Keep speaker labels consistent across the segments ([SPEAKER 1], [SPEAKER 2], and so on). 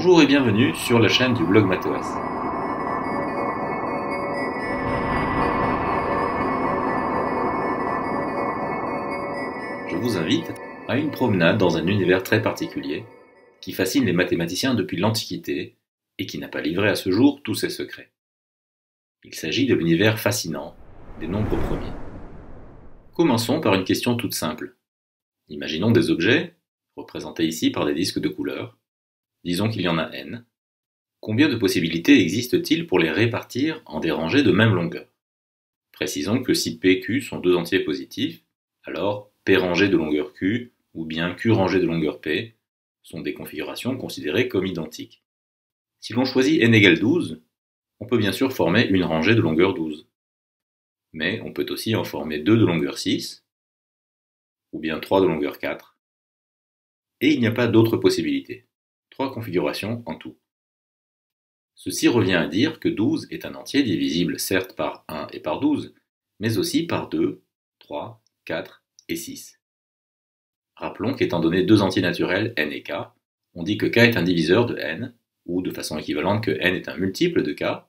[SPEAKER 1] Bonjour et bienvenue sur la chaîne du blog MathOS. Je vous invite à une promenade dans un univers très particulier qui fascine les mathématiciens depuis l'Antiquité et qui n'a pas livré à ce jour tous ses secrets. Il s'agit de l'univers fascinant des nombres premiers. Commençons par une question toute simple. Imaginons des objets, représentés ici par des disques de couleur. Disons qu'il y en a n. Combien de possibilités existent-il pour les répartir en des rangées de même longueur? Précisons que si P et Q sont deux entiers positifs, alors P rangé de longueur Q ou bien Q rangé de longueur P sont des configurations considérées comme identiques. Si l'on choisit n égale 12, on peut bien sûr former une rangée de longueur 12. Mais on peut aussi en former deux de longueur 6, ou bien 3 de longueur 4. Et il n'y a pas d'autres possibilités. 3 configurations en tout. Ceci revient à dire que 12 est un entier divisible certes par 1 et par 12, mais aussi par 2, 3, 4 et 6. Rappelons qu'étant donné deux entiers naturels n et k, on dit que k est un diviseur de n, ou de façon équivalente que n est un multiple de k,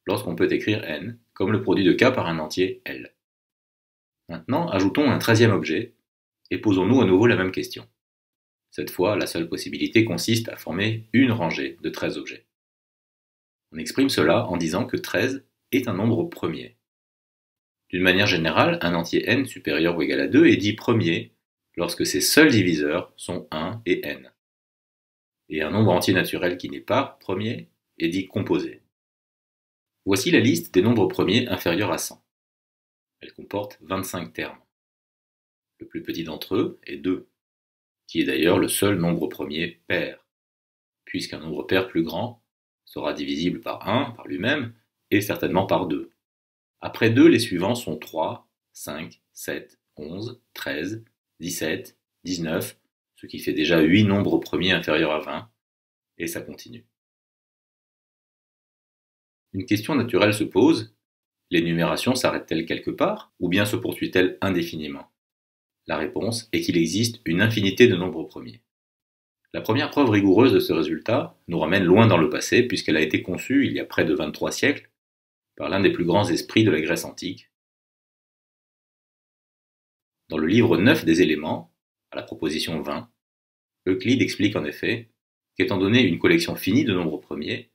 [SPEAKER 1] lorsqu'on peut écrire n comme le produit de k par un entier L. Maintenant, ajoutons un 13e objet, et posons-nous à nouveau la même question. Cette fois, la seule possibilité consiste à former une rangée de 13 objets. On exprime cela en disant que 13 est un nombre premier. D'une manière générale, un entier n supérieur ou égal à 2 est dit premier lorsque ses seuls diviseurs sont 1 et n. Et un nombre entier naturel qui n'est pas premier est dit composé. Voici la liste des nombres premiers inférieurs à 100. Elle comporte 25 termes. Le plus petit d'entre eux est 2, qui est d'ailleurs le seul nombre premier pair, puisqu'un nombre pair plus grand sera divisible par 1, par lui-même, et certainement par 2. Après 2, les suivants sont 3, 5, 7, 11, 13, 17, 19, ce qui fait déjà 8 nombres premiers inférieurs à 20, et ça continue. Une question naturelle se pose, l'énumération s'arrête-t-elle quelque part, ou bien se poursuit-elle indéfiniment? La réponse est qu'il existe une infinité de nombres premiers. La première preuve rigoureuse de ce résultat nous ramène loin dans le passé puisqu'elle a été conçue il y a près de 23 siècles par l'un des plus grands esprits de la Grèce antique. Dans le livre 9 des éléments, à la proposition 20, Euclide explique en effet qu'étant donné une collection finie de nombres premiers,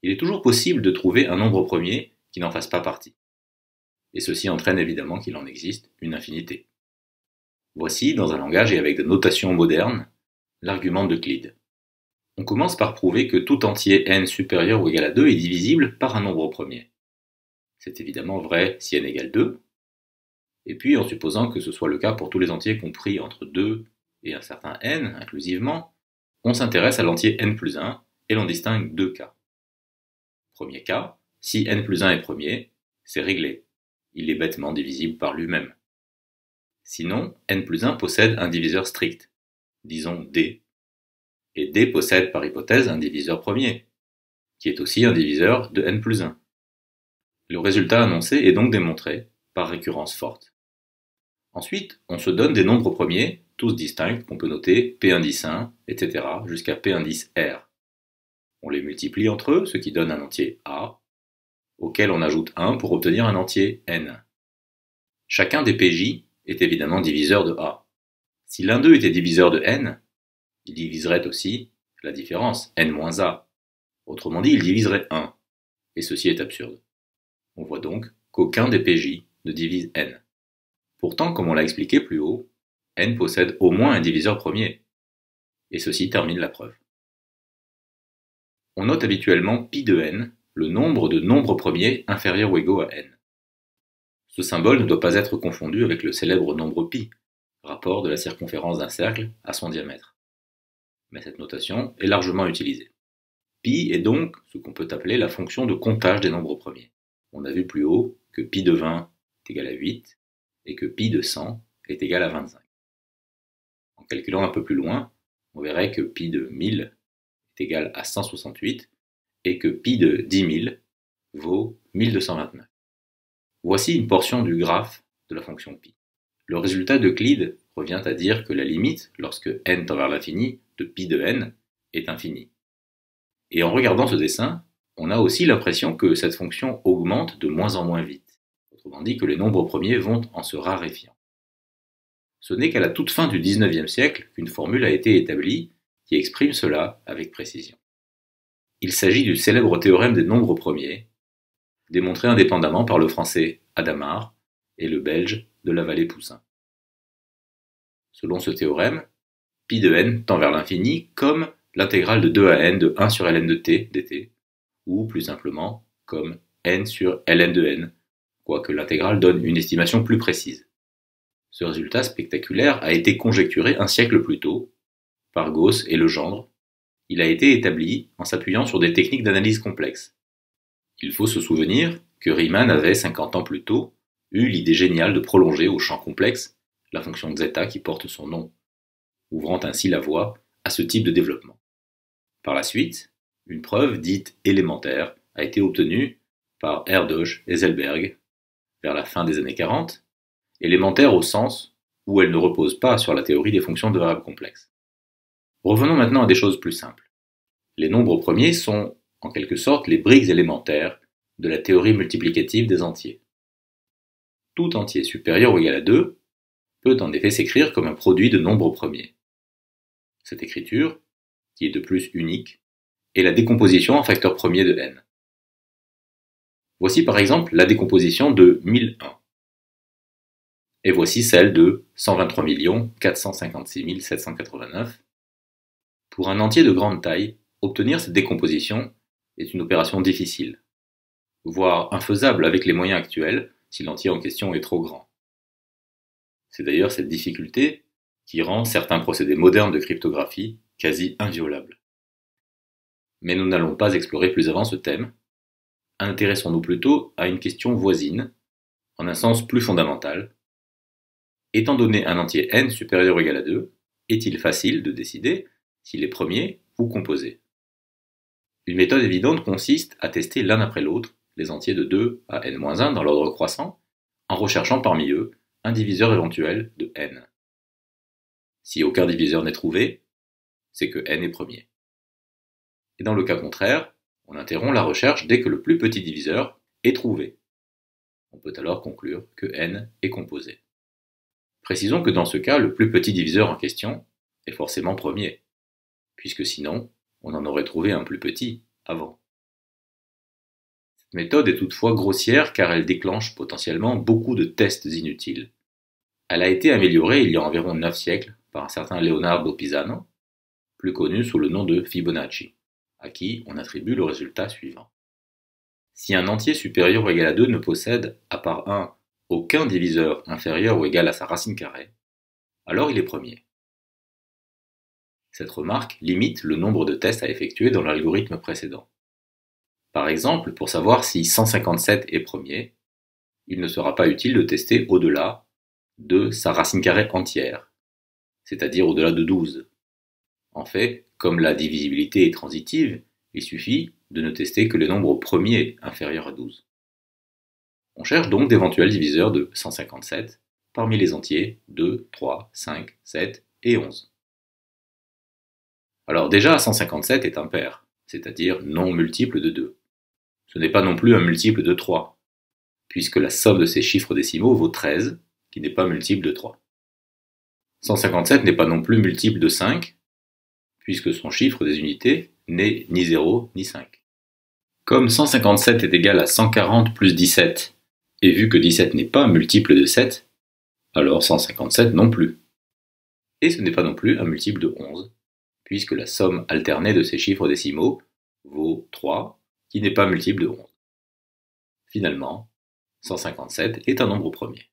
[SPEAKER 1] il est toujours possible de trouver un nombre premier qui n'en fasse pas partie. Et ceci entraîne évidemment qu'il en existe une infinité. Voici, dans un langage et avec des notations modernes, l'argument d'Euclide. On commence par prouver que tout entier n supérieur ou égal à 2 est divisible par un nombre premier. C'est évidemment vrai si n égale 2, et puis en supposant que ce soit le cas pour tous les entiers compris entre 2 et un certain n inclusivement, on s'intéresse à l'entier n plus 1 et l'on distingue deux cas. Premier cas, si n plus 1 est premier, c'est réglé, il est bêtement divisible par lui-même. Sinon, n plus 1 possède un diviseur strict, disons d, et d possède par hypothèse un diviseur premier, qui est aussi un diviseur de n plus 1. Le résultat annoncé est donc démontré par récurrence forte. Ensuite, on se donne des nombres premiers, tous distincts, qu'on peut noter p indice 1, etc., jusqu'à p indice r. On les multiplie entre eux, ce qui donne un entier a, auquel on ajoute 1 pour obtenir un entier n. Chacun des pj est évidemment diviseur de a. Si l'un d'eux était diviseur de n, il diviserait aussi la différence, n-a. Autrement dit, il diviserait 1. Et ceci est absurde. On voit donc qu'aucun des pj ne divise n. Pourtant, comme on l'a expliqué plus haut, n possède au moins un diviseur premier. Et ceci termine la preuve. On note habituellement pi de n, le nombre de nombres premiers inférieurs ou égaux à n. Ce symbole ne doit pas être confondu avec le célèbre nombre pi, rapport de la circonférence d'un cercle à son diamètre. Mais cette notation est largement utilisée. Pi est donc ce qu'on peut appeler la fonction de comptage des nombres premiers. On a vu plus haut que pi de 20 est égal à 8 et que pi de 100 est égal à 25. En calculant un peu plus loin, on verrait que pi de 1000 est égal à 168 et que pi de 10 000 vaut 1229. Voici une portion du graphe de la fonction pi. Le résultat d'Euclide revient à dire que la limite, lorsque n tend vers l'infini, de pi de n est infinie. Et en regardant ce dessin, on a aussi l'impression que cette fonction augmente de moins en moins vite. Autrement dit que les nombres premiers vont en se raréfiant. Ce n'est qu'à la toute fin du XIXe siècle qu'une formule a été établie qui exprime cela avec précision. Il s'agit du célèbre théorème des nombres premiers, démontré indépendamment par le français Hadamard et le belge de la Vallée-Poussin. Selon ce théorème, pi de n tend vers l'infini comme l'intégrale de 2 à n de 1 sur ln de t dt, ou plus simplement comme n sur ln de n, quoique l'intégrale donne une estimation plus précise. Ce résultat spectaculaire a été conjecturé un siècle plus tôt par Gauss et Legendre. Il a été établi en s'appuyant sur des techniques d'analyse complexes. Il faut se souvenir que Riemann avait 50 ans plus tôt eu l'idée géniale de prolonger au champ complexe la fonction zeta qui porte son nom, ouvrant ainsi la voie à ce type de développement. Par la suite, une preuve dite élémentaire a été obtenue par Erdős et Selberg vers la fin des années 40, élémentaire au sens où elle ne repose pas sur la théorie des fonctions de variables complexes. Revenons maintenant à des choses plus simples. Les nombres premiers sont, en quelque sorte, les briques élémentaires de la théorie multiplicative des entiers. Tout entier supérieur ou égal à 2 peut en effet s'écrire comme un produit de nombres premiers. Cette écriture, qui est de plus unique, est la décomposition en facteurs premiers de n. Voici par exemple la décomposition de 1001. Et voici celle de 123 456 789. Pour un entier de grande taille, obtenir cette décomposition est une opération difficile, voire infaisable avec les moyens actuels si l'entier en question est trop grand. C'est d'ailleurs cette difficulté qui rend certains procédés modernes de cryptographie quasi inviolables. Mais nous n'allons pas explorer plus avant ce thème. Intéressons-nous plutôt à une question voisine, en un sens plus fondamental. Étant donné un entier n supérieur ou égal à 2, est-il facile de décider s'il est premier ou composé? Une méthode évidente consiste à tester l'un après l'autre les entiers de 2 à n-1 dans l'ordre croissant, en recherchant parmi eux un diviseur éventuel de n. Si aucun diviseur n'est trouvé, c'est que n est premier. Et dans le cas contraire, on interrompt la recherche dès que le plus petit diviseur est trouvé. On peut alors conclure que n est composé. Précisons que dans ce cas, le plus petit diviseur en question est forcément premier, puisque sinon, on en aurait trouvé un plus petit avant. Cette méthode est toutefois grossière car elle déclenche potentiellement beaucoup de tests inutiles. Elle a été améliorée il y a environ 9 siècles par un certain Leonardo Pisano, plus connu sous le nom de Fibonacci, à qui on attribue le résultat suivant. Si un entier supérieur ou égal à 2 ne possède, à part 1, aucun diviseur inférieur ou égal à sa racine carrée, alors il est premier. Cette remarque limite le nombre de tests à effectuer dans l'algorithme précédent. Par exemple, pour savoir si 157 est premier, il ne sera pas utile de tester au-delà de sa racine carrée entière, c'est-à-dire au-delà de 12. En fait, comme la divisibilité est transitive, il suffit de ne tester que les nombres premiers inférieurs à 12. On cherche donc d'éventuels diviseurs de 157 parmi les entiers 2, 3, 5, 7 et 11. Alors déjà, 157 est impair, c'est-à-dire non multiple de 2. Ce n'est pas non plus un multiple de 3, puisque la somme de ces chiffres décimaux vaut 13, qui n'est pas multiple de 3. 157 n'est pas non plus multiple de 5, puisque son chiffre des unités n'est ni 0 ni 5. Comme 157 est égal à 140 plus 17, et vu que 17 n'est pas multiple de 7, alors 157 non plus. Et ce n'est pas non plus un multiple de 11, puisque la somme alternée de ces chiffres décimaux vaut 3, qui n'est pas multiple de 11. Finalement, 157 est un nombre premier.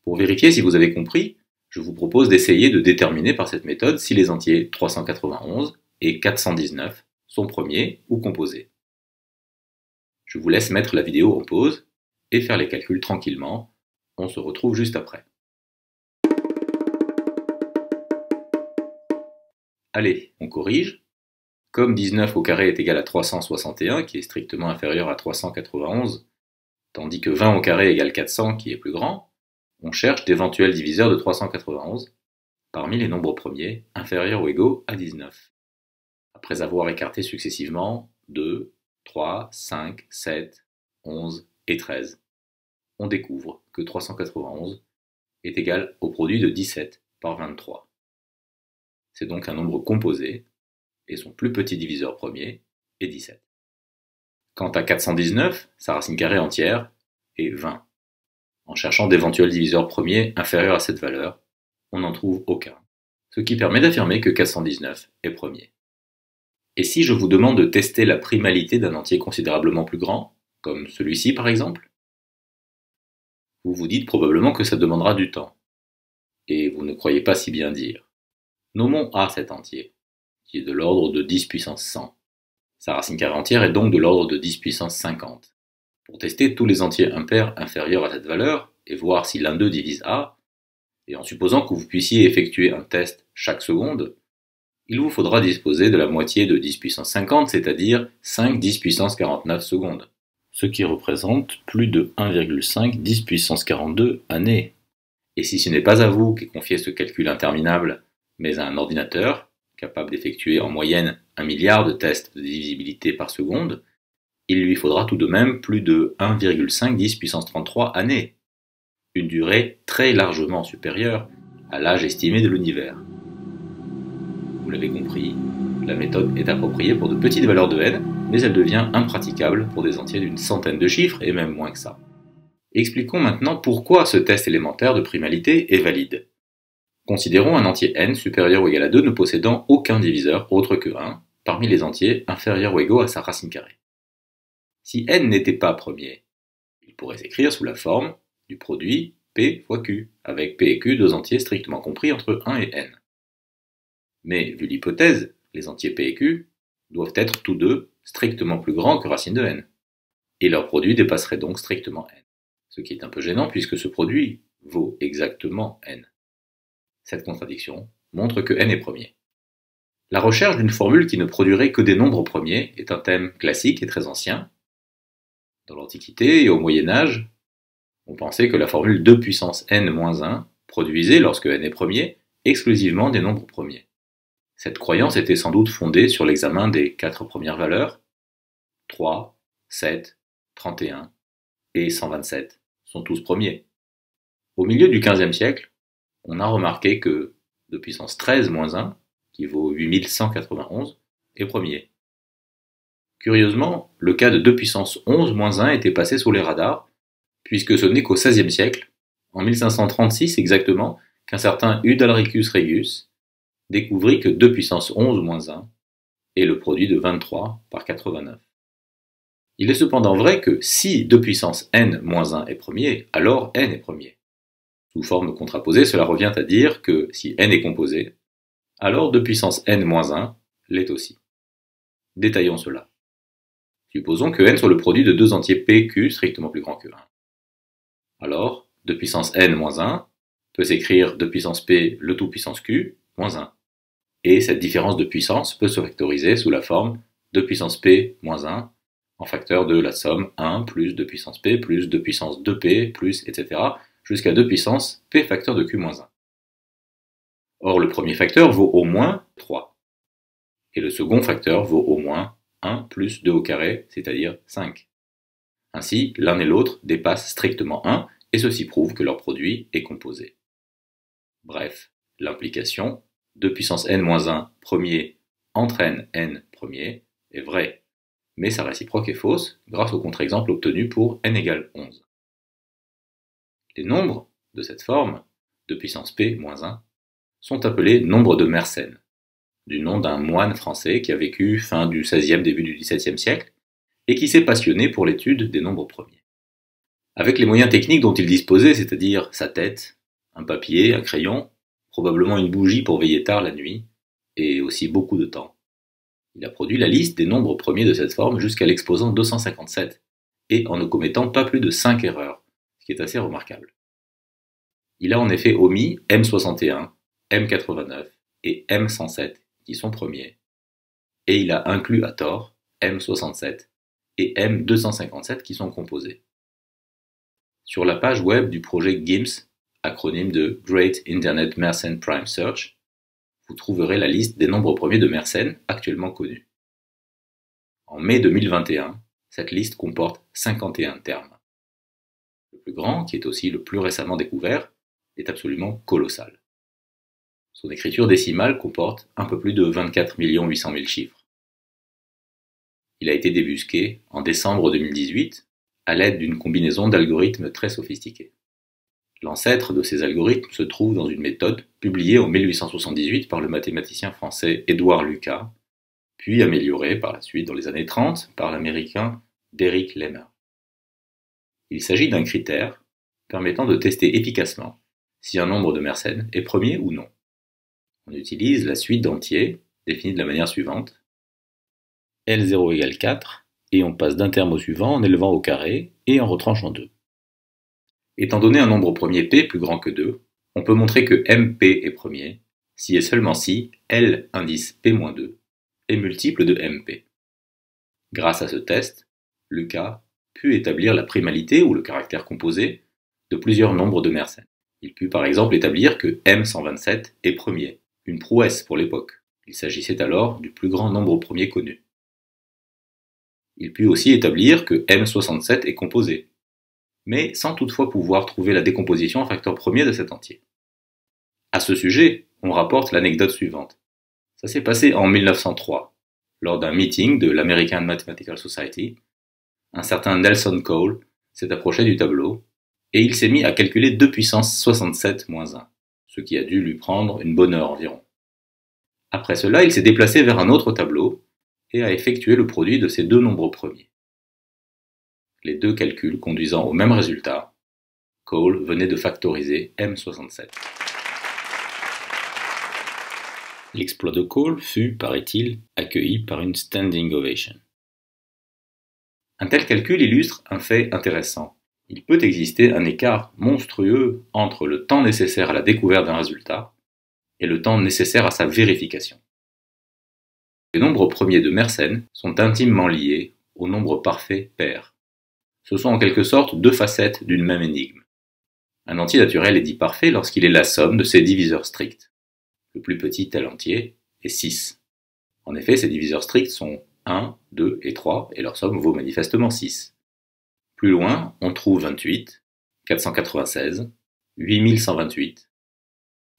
[SPEAKER 1] Pour vérifier si vous avez compris, je vous propose d'essayer de déterminer par cette méthode si les entiers 391 et 419 sont premiers ou composés. Je vous laisse mettre la vidéo en pause et faire les calculs tranquillement. On se retrouve juste après. Allez, on corrige. Comme 19 au carré est égal à 361, qui est strictement inférieur à 391, tandis que 20 au carré égale 400, qui est plus grand, on cherche d'éventuels diviseurs de 391 parmi les nombres premiers inférieurs ou égaux à 19. Après avoir écarté successivement 2, 3, 5, 7, 11 et 13, on découvre que 391 est égal au produit de 17 par 23. C'est donc un nombre composé, et son plus petit diviseur premier est 17. Quant à 419, sa racine carrée entière est 20. En cherchant d'éventuels diviseurs premiers inférieurs à cette valeur, on n'en trouve aucun, ce qui permet d'affirmer que 419 est premier. Et si je vous demande de tester la primalité d'un entier considérablement plus grand, comme celui-ci par exemple, vous vous dites probablement que ça demandera du temps. Et vous ne croyez pas si bien dire. Nommons A cet entier, qui est de l'ordre de 10 puissance 100. Sa racine carrée entière est donc de l'ordre de 10 puissance 50. Pour tester tous les entiers impairs inférieurs à cette valeur, et voir si l'un d'eux divise A, et en supposant que vous puissiez effectuer un test chaque seconde, il vous faudra disposer de la moitié de 10 puissance 50, c'est-à-dire 5 10 puissance 49 secondes, ce qui représente plus de 1,5 10 puissance 42 années. Et si ce n'est pas à vous qu'est confié ce calcul interminable, mais à un ordinateur, capable d'effectuer en moyenne 1 milliard de tests de divisibilité par seconde, il lui faudra tout de même plus de 1,5 10 puissance 33 années, une durée très largement supérieure à l'âge estimé de l'univers. Vous l'avez compris, la méthode est appropriée pour de petites valeurs de n, mais elle devient impraticable pour des entiers d'une centaine de chiffres et même moins que ça. Expliquons maintenant pourquoi ce test élémentaire de primalité est valide. Considérons un entier n supérieur ou égal à 2 ne possédant aucun diviseur autre que 1 parmi les entiers inférieurs ou égaux à sa racine carrée. Si n n'était pas premier, il pourrait s'écrire sous la forme du produit p fois q, avec p et q deux entiers strictement compris entre 1 et n. Mais, vu l'hypothèse, les entiers p et q doivent être tous deux strictement plus grands que racine de n, et leur produit dépasserait donc strictement n, ce qui est un peu gênant puisque ce produit vaut exactement n. Cette contradiction montre que n est premier. La recherche d'une formule qui ne produirait que des nombres premiers est un thème classique et très ancien. Dans l'Antiquité et au Moyen-Âge, on pensait que la formule 2 puissance n-1 produisait, lorsque n est premier, exclusivement des nombres premiers. Cette croyance était sans doute fondée sur l'examen des 4 premières valeurs, 3, 7, 31 et 127 sont tous premiers. Au milieu du XVe siècle, on a remarqué que 2 puissance 13-1, qui vaut 8191, est premier. Curieusement, le cas de 2 puissance 11-1 était passé sous les radars, puisque ce n'est qu'au XVIe siècle, en 1536 exactement, qu'un certain Udalricus Regius découvrit que 2 puissance 11-1 est le produit de 23 par 89. Il est cependant vrai que si 2 puissance n-1 est premier, alors n est premier. Sous forme contraposée, cela revient à dire que si n est composé, alors 2 puissance n-1 l'est aussi. Détaillons cela. Supposons que n soit le produit de deux entiers p, q strictement plus grands que 1. Alors, 2 puissance n-1 peut s'écrire 2 puissance p le tout puissance q moins 1. Et cette différence de puissance peut se factoriser sous la forme 2 puissance p moins 1 en facteur de la somme 1 plus 2 puissance p plus 2 puissance 2p plus etc. jusqu'à 2 puissance p facteur de q moins 1. Or, le premier facteur vaut au moins 3. Et le second facteur vaut au moins 1 plus 2 au carré, c'est-à-dire 5. Ainsi, l'un et l'autre dépassent strictement 1, et ceci prouve que leur produit est composé. Bref, l'implication 2 puissance n-1 premier entraîne n premier est vraie, mais sa réciproque est fausse grâce au contre-exemple obtenu pour n égale 11. Les nombres de cette forme, 2 puissance p-1, sont appelés nombres de Mersenne, du nom d'un moine français qui a vécu fin du XVIe, début du XVIIe siècle, et qui s'est passionné pour l'étude des nombres premiers. Avec les moyens techniques dont il disposait, c'est-à-dire sa tête, un papier, un crayon, probablement une bougie pour veiller tard la nuit, et aussi beaucoup de temps, il a produit la liste des nombres premiers de cette forme jusqu'à l'exposant 257, et en ne commettant pas plus de 5 erreurs, ce qui est assez remarquable. Il a en effet omis M61, M89 et M107, qui sont premiers, et il a inclus à tort M67 et M257 qui sont composés. Sur la page web du projet GIMS, acronyme de Great Internet Mersenne Prime Search, vous trouverez la liste des nombres premiers de Mersenne actuellement connus. En mai 2021, cette liste comporte 51 termes. Le plus grand, qui est aussi le plus récemment découvert, est absolument colossal. Son écriture décimale comporte un peu plus de 24 800 000 chiffres. Il a été débusqué en décembre 2018 à l'aide d'une combinaison d'algorithmes très sophistiqués. L'ancêtre de ces algorithmes se trouve dans une méthode publiée en 1878 par le mathématicien français Édouard Lucas, puis améliorée par la suite dans les années 30 par l'américain Derrick Lemmer. Il s'agit d'un critère permettant de tester efficacement si un nombre de Mersenne est premier ou non. On utilise la suite d'entiers définie de la manière suivante. L0 égale 4, et on passe d'un terme au suivant en élevant au carré et en retranchant 2. Étant donné un nombre premier P plus grand que 2, on peut montrer que MP est premier si et seulement si L indice P-2 est multiple de MP. Grâce à ce test, Lucas put établir la primalité ou le caractère composé de plusieurs nombres de Mersenne. Il put par exemple établir que M127 est premier, une prouesse pour l'époque. Il s'agissait alors du plus grand nombre premier connu. Il put aussi établir que M67 est composé, mais sans toutefois pouvoir trouver la décomposition en facteur premier de cet entier. À ce sujet, on rapporte l'anecdote suivante. Ça s'est passé en 1903, lors d'un meeting de l'American Mathematical Society. Un certain Nelson Cole s'est approché du tableau, et il s'est mis à calculer 2 puissance 67 moins 1, ce qui a dû lui prendre une bonne heure environ. Après cela, il s'est déplacé vers un autre tableau, et a effectué le produit de ces deux nombres premiers. Les deux calculs conduisant au même résultat, Cole venait de factoriser M67. L'exploit de Cole fut, paraît-il, accueilli par une standing ovation. Un tel calcul illustre un fait intéressant. Il peut exister un écart monstrueux entre le temps nécessaire à la découverte d'un résultat et le temps nécessaire à sa vérification. Les nombres premiers de Mersenne sont intimement liés au nombre parfait pair. Ce sont en quelque sorte deux facettes d'une même énigme. Un entier naturel est dit parfait lorsqu'il est la somme de ses diviseurs stricts. Le plus petit tel entier est 6. En effet, ces diviseurs stricts sont 1, 2 et 3, et leur somme vaut manifestement 6. Plus loin, on trouve 28, 496, 8128.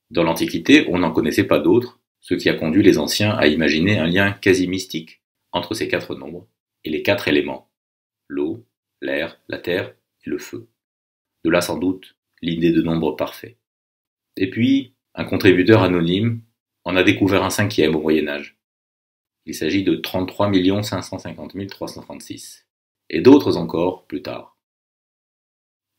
[SPEAKER 1] Dans l'Antiquité, on n'en connaissait pas d'autres, ce qui a conduit les anciens à imaginer un lien quasi mystique entre ces quatre nombres et les quatre éléments, l'eau, l'air, la terre et le feu. De là sans doute l'idée de nombre parfait. Et puis, un contributeur anonyme en a découvert un cinquième au Moyen-Âge. Il s'agit de 33 550 336, et d'autres encore plus tard.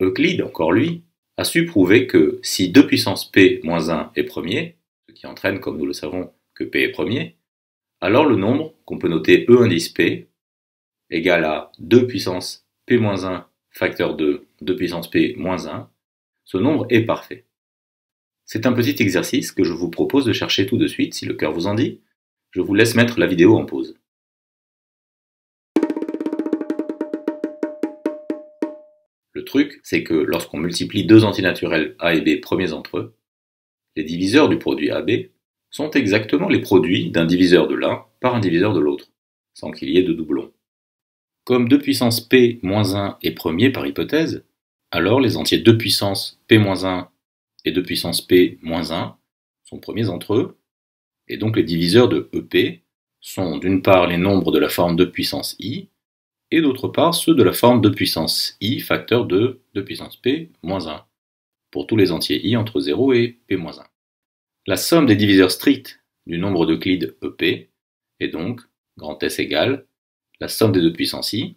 [SPEAKER 1] Euclide, encore lui, a su prouver que si 2 puissance P moins 1 est premier, ce qui entraîne, comme nous le savons, que P est premier, alors le nombre, qu'on peut noter E indice P, égale à 2 puissance P moins 1 facteur de 2 puissance P moins 1, ce nombre est parfait. C'est un petit exercice que je vous propose de chercher tout de suite, si le cœur vous en dit. Je vous laisse mettre la vidéo en pause. Le truc, c'est que lorsqu'on multiplie deux entiers naturels A et B premiers entre eux, les diviseurs du produit AB sont exactement les produits d'un diviseur de l'un par un diviseur de l'autre, sans qu'il y ait de doublons. Comme 2 puissance P moins 1 est premier par hypothèse, alors les entiers 2 puissance P moins 1 et 2 puissance P moins 1 sont premiers entre eux, et donc les diviseurs de EP sont d'une part les nombres de la forme 2 puissance I, et d'autre part ceux de la forme 2 puissance I facteur de 2 puissance P moins 1, pour tous les entiers I entre 0 et P moins 1. La somme des diviseurs stricts du nombre d'Euclide EP est donc, grand S égale, la somme des 2 puissance I,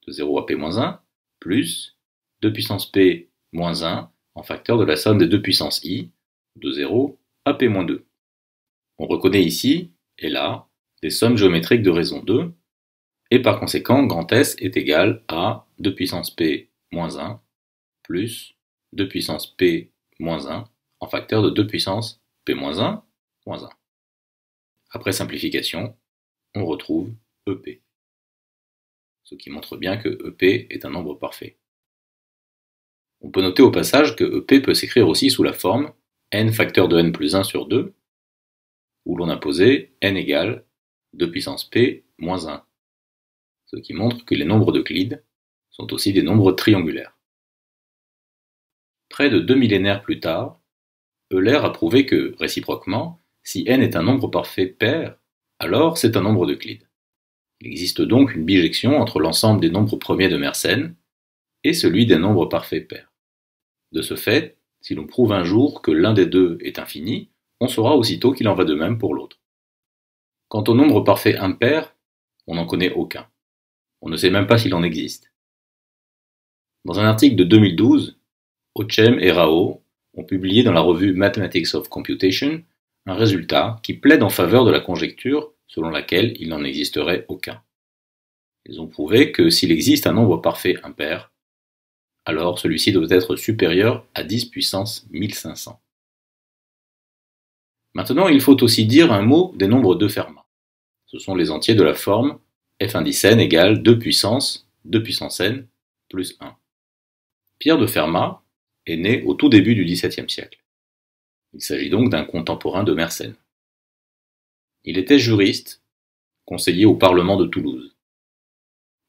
[SPEAKER 1] de 0 à P moins 1, plus 2 puissance P moins 1 en facteur de la somme des 2 puissance I, de 0 à P moins 2. On reconnaît ici, et là, des sommes géométriques de raison 2, et par conséquent, grand S est égal à 2 puissance P moins 1 plus 2 puissance P moins 1 en facteur de 2 puissance P moins 1 moins 1. Après simplification, on retrouve EP. Ce qui montre bien que EP est un nombre parfait. On peut noter au passage que EP peut s'écrire aussi sous la forme n facteur de n plus 1 sur 2, où l'on a posé n égale 2 puissance p moins 1, ce qui montre que les nombres d'Euclide sont aussi des nombres triangulaires. Près de 2 millénaires plus tard, Euler a prouvé que, réciproquement, si n est un nombre parfait pair, alors c'est un nombre d'Euclide. Il existe donc une bijection entre l'ensemble des nombres premiers de Mersenne et celui des nombres parfaits pairs. De ce fait, si l'on prouve un jour que l'un des deux est infini, on saura aussitôt qu'il en va de même pour l'autre. Quant au nombre parfait impair, on n'en connaît aucun. On ne sait même pas s'il en existe. Dans un article de 2012, Ochem et Rao ont publié dans la revue Mathematics of Computation un résultat qui plaide en faveur de la conjecture selon laquelle il n'en existerait aucun. Ils ont prouvé que s'il existe un nombre parfait impair, alors celui-ci doit être supérieur à 10 puissance 1500. Maintenant, il faut aussi dire un mot des nombres de Fermat. Ce sont les entiers de la forme f indice n égale 2 puissance n plus 1. Pierre de Fermat est né au tout début du XVIIe siècle. Il s'agit donc d'un contemporain de Mersenne. Il était juriste, conseiller au Parlement de Toulouse.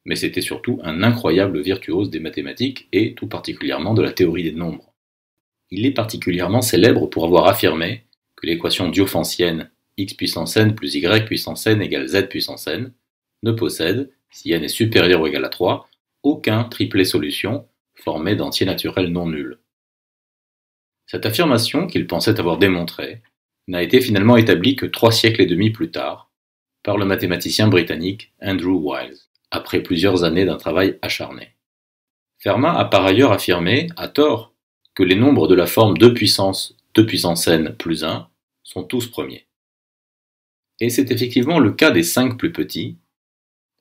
[SPEAKER 1] Mais c'était surtout un incroyable virtuose des mathématiques et tout particulièrement de la théorie des nombres. Il est particulièrement célèbre pour avoir affirmé que l'équation diophantienne x puissance n plus y puissance n égale z puissance n ne possède, si n est supérieur ou égal à 3, aucun triplet solution formé d'entiers naturels non nuls. Cette affirmation, qu'il pensait avoir démontrée, n'a été finalement établie que 3 siècles et demi plus tard, par le mathématicien britannique Andrew Wiles, après plusieurs années d'un travail acharné. Fermat a par ailleurs affirmé, à tort, que les nombres de la forme 2 puissance n plus 1 sont tous premiers. Et c'est effectivement le cas des 5 plus petits,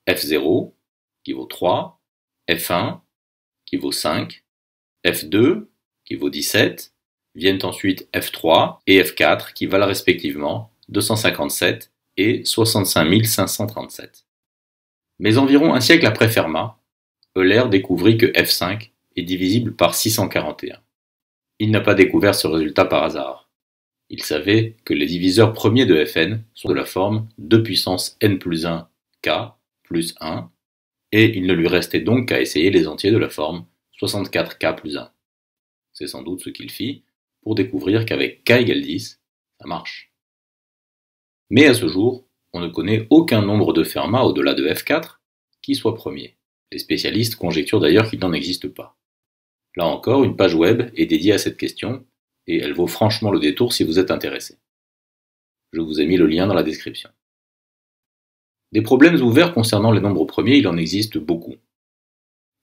[SPEAKER 1] f0, qui vaut 3, f1, qui vaut 5, f2, qui vaut 17, viennent ensuite f3 et f4, qui valent respectivement 257 et 65 537. Mais environ un siècle après Fermat, Euler découvrit que f5 est divisible par 641. Il n'a pas découvert ce résultat par hasard. Il savait que les diviseurs premiers de Fn sont de la forme 2 puissance n plus 1 k plus 1, et il ne lui restait donc qu'à essayer les entiers de la forme 64k plus 1. C'est sans doute ce qu'il fit pour découvrir qu'avec k égale 10, ça marche. Mais à ce jour, on ne connaît aucun nombre de Fermat au-delà de f4 qui soit premier. Les spécialistes conjecturent d'ailleurs qu'il n'en existe pas. Là encore, une page web est dédiée à cette question, et elle vaut franchement le détour si vous êtes intéressé. Je vous ai mis le lien dans la description. Des problèmes ouverts concernant les nombres premiers, il en existe beaucoup.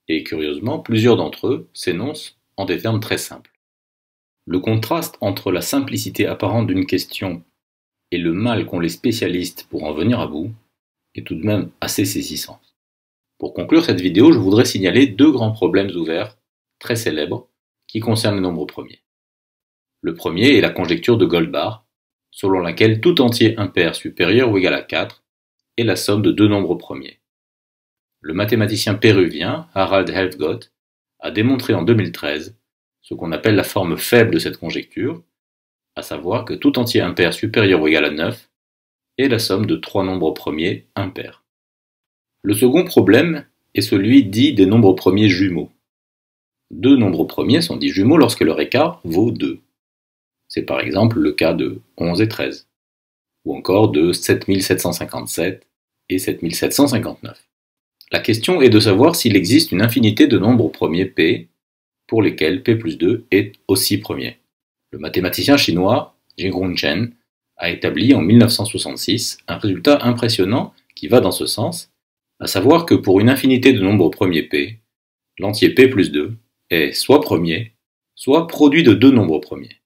[SPEAKER 1] Et curieusement, plusieurs d'entre eux s'énoncent en des termes très simples. Le contraste entre la simplicité apparente d'une question et le mal qu'ont les spécialistes pour en venir à bout est tout de même assez saisissant. Pour conclure cette vidéo, je voudrais signaler 2 grands problèmes ouverts, très célèbres, qui concernent les nombres premiers. Le premier est la conjecture de Goldbach, selon laquelle tout entier impair supérieur ou égal à 4 est la somme de 2 nombres premiers. Le mathématicien péruvien Harald Helfgott a démontré en 2013 ce qu'on appelle la forme faible de cette conjecture, à savoir que tout entier impair supérieur ou égal à 9 est la somme de 3 nombres premiers impairs. Le second problème est celui dit des nombres premiers jumeaux. 2 nombres premiers sont dits jumeaux lorsque leur écart vaut 2. C'est par exemple le cas de 11 et 13, ou encore de 7757 et 7759. La question est de savoir s'il existe une infinité de nombres premiers p pour lesquels p plus 2 est aussi premier. Le mathématicien chinois Jingrun Chen a établi en 1966 un résultat impressionnant qui va dans ce sens, à savoir que pour une infinité de nombres premiers p, l'entier p plus 2 est soit premier, soit produit de 2 nombres premiers.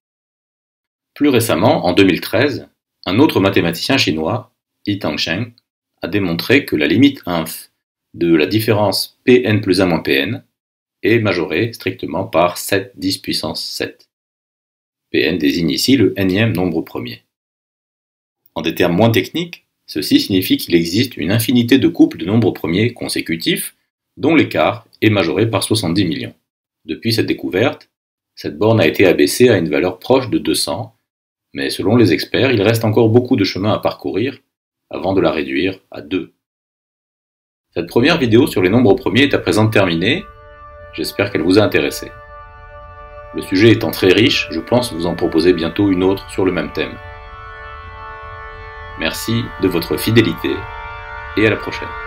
[SPEAKER 1] Plus récemment, en 2013, un autre mathématicien chinois, Yi Tangsheng, a démontré que la limite inf de la différence Pn plus 1 moins Pn est majorée strictement par 7 10 puissance 7. Pn désigne ici le nème nombre premier. En des termes moins techniques, ceci signifie qu'il existe une infinité de couples de nombres premiers consécutifs dont l'écart est majoré par 70 millions. Depuis cette découverte, cette borne a été abaissée à une valeur proche de 200, Mais selon les experts, il reste encore beaucoup de chemin à parcourir avant de la réduire à 2. Cette première vidéo sur les nombres premiers est à présent terminée. J'espère qu'elle vous a intéressé. Le sujet étant très riche, je pense vous en proposer bientôt une autre sur le même thème. Merci de votre fidélité et à la prochaine.